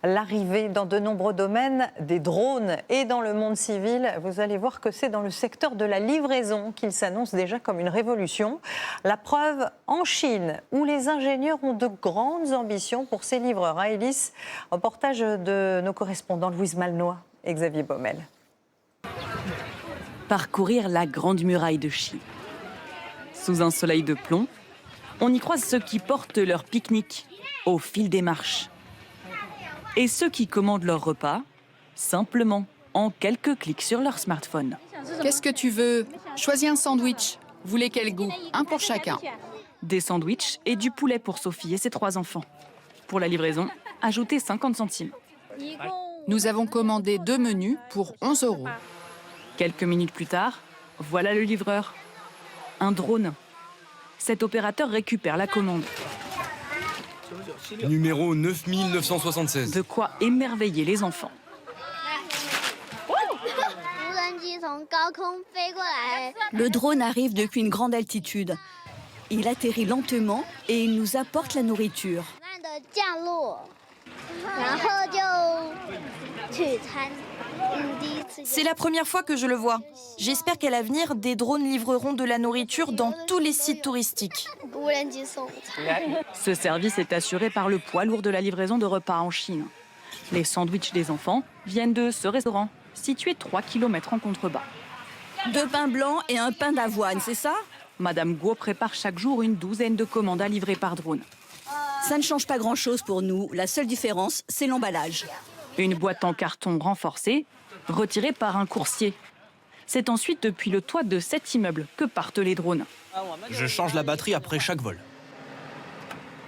L'arrivée dans de nombreux domaines des drones et dans le monde civil, vous allez voir que c'est dans le secteur de la livraison qu'il s'annonce déjà comme une révolution. La preuve en Chine, où les ingénieurs ont de grandes ambitions pour ces livreurs. Hélice, reportage de nos correspondants Louise Malnois et Xavier Baumel. Parcourir la Grande Muraille de Chine. Sous un soleil de plomb, on y croise ceux qui portent leur pique-nique au fil des marches. Et ceux qui commandent leur repas, simplement, en quelques clics sur leur smartphone. Qu'est-ce que tu veux? Choisis un sandwich. Vous voulez quel goût? Un pour chacun. Des sandwichs et du poulet pour Sophie et ses 3 enfants. Pour la livraison, ajoutez 50 centimes. Nous avons commandé 2 menus pour 11 €. Quelques minutes plus tard, voilà le livreur. Un drone. Cet opérateur récupère la commande. Numéro 9976. De quoi émerveiller les enfants. Le drone arrive depuis une grande altitude. Il atterrit lentement et il nous apporte la nourriture. C'est la première fois que je le vois. J'espère qu'à l'avenir, des drones livreront de la nourriture dans tous les sites touristiques. Ce service est assuré par le poids lourd de la livraison de repas en Chine. Les sandwichs des enfants viennent de ce restaurant, situé 3 km en contrebas. 2 pains blancs et un pain d'avoine, c'est ça? Madame Guo prépare chaque jour une douzaine de commandes à livrer par drone. Ça ne change pas grand-chose pour nous. La seule différence, c'est l'emballage. Une boîte en carton renforcée, retirée par un coursier. C'est ensuite depuis le toit de cet immeuble que partent les drones. Je change la batterie après chaque vol.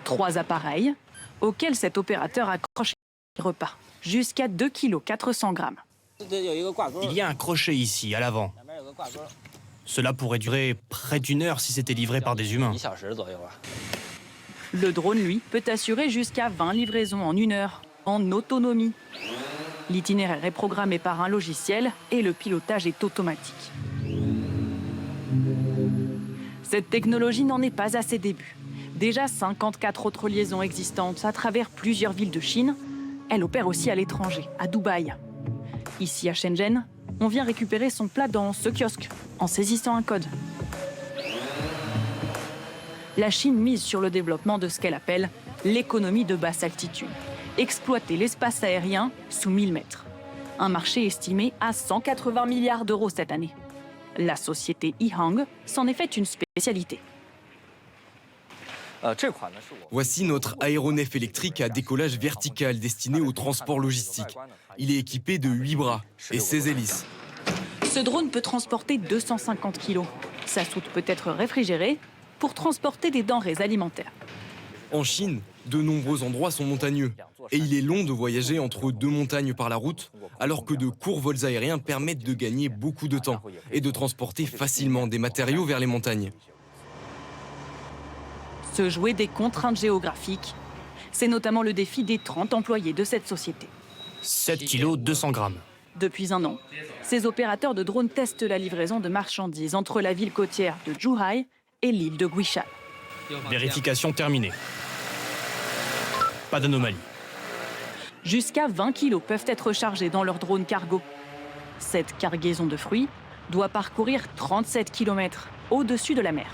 3 appareils auxquels cet opérateur accroche les repas, jusqu'à 2,4 kg. Il y a un crochet ici, à l'avant. Cela pourrait durer près d'1 heure si c'était livré par des humains. Le drone, lui, peut assurer jusqu'à 20 livraisons en 1 heure, en autonomie. L'itinéraire est programmé par un logiciel et le pilotage est automatique. Cette technologie n'en est pas à ses débuts. Déjà 54 autres liaisons existantes à travers plusieurs villes de Chine. Elle opère aussi à l'étranger, à Dubaï. Ici à Shenzhen, on vient récupérer son plat dans ce kiosque, en saisissant un code. La Chine mise sur le développement de ce qu'elle appelle l'économie de basse altitude. Exploiter l'espace aérien sous 1000 mètres. Un marché estimé à 180 milliards d'euros cette année. La société Ehang s'en est fait une spécialité. Voici notre aéronef électrique à décollage vertical destiné au transport logistique. Il est équipé de 8 bras et 16 hélices. Ce drone peut transporter 250 kg. Sa soute peut être réfrigérée pour transporter des denrées alimentaires. En Chine, de nombreux endroits sont montagneux. Et il est long de voyager entre 2 montagnes par la route, alors que de courts vols aériens permettent de gagner beaucoup de temps et de transporter facilement des matériaux vers les montagnes. Se jouer des contraintes géographiques, c'est notamment le défi des 30 employés de cette société. 7 kilos, 200 grammes. Depuis 1 an, ces opérateurs de drones testent la livraison de marchandises entre la ville côtière de Zhuhai et l'île de Guishan. Vérification terminée. Pas d'anomalie. Jusqu'à 20 kilos peuvent être chargés dans leur drone cargo. Cette cargaison de fruits doit parcourir 37 km au-dessus de la mer.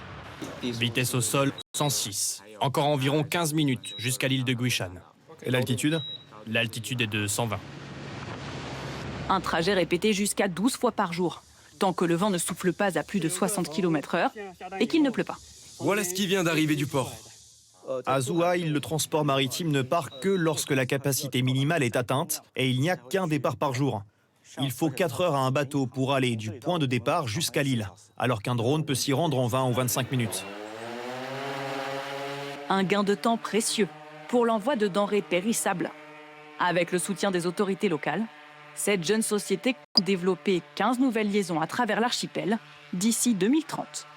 Vitesse au sol, 106. Encore environ 15 minutes jusqu'à l'île de Guishan. Et l'altitude? L'altitude est de 120. Un trajet répété jusqu'à 12 fois par jour, tant que le vent ne souffle pas à plus de 60 km/h et qu'il ne pleut pas. Voilà ce qui vient d'arriver du port. À Zhuhai, le transport maritime ne part que lorsque la capacité minimale est atteinte et il n'y a qu'un départ par jour. Il faut 4 heures à un bateau pour aller du point de départ jusqu'à l'île, alors qu'un drone peut s'y rendre en 20 ou 25 minutes. Un gain de temps précieux pour l'envoi de denrées périssables. Avec le soutien des autorités locales, cette jeune société compte développer 15 nouvelles liaisons à travers l'archipel d'ici 2030.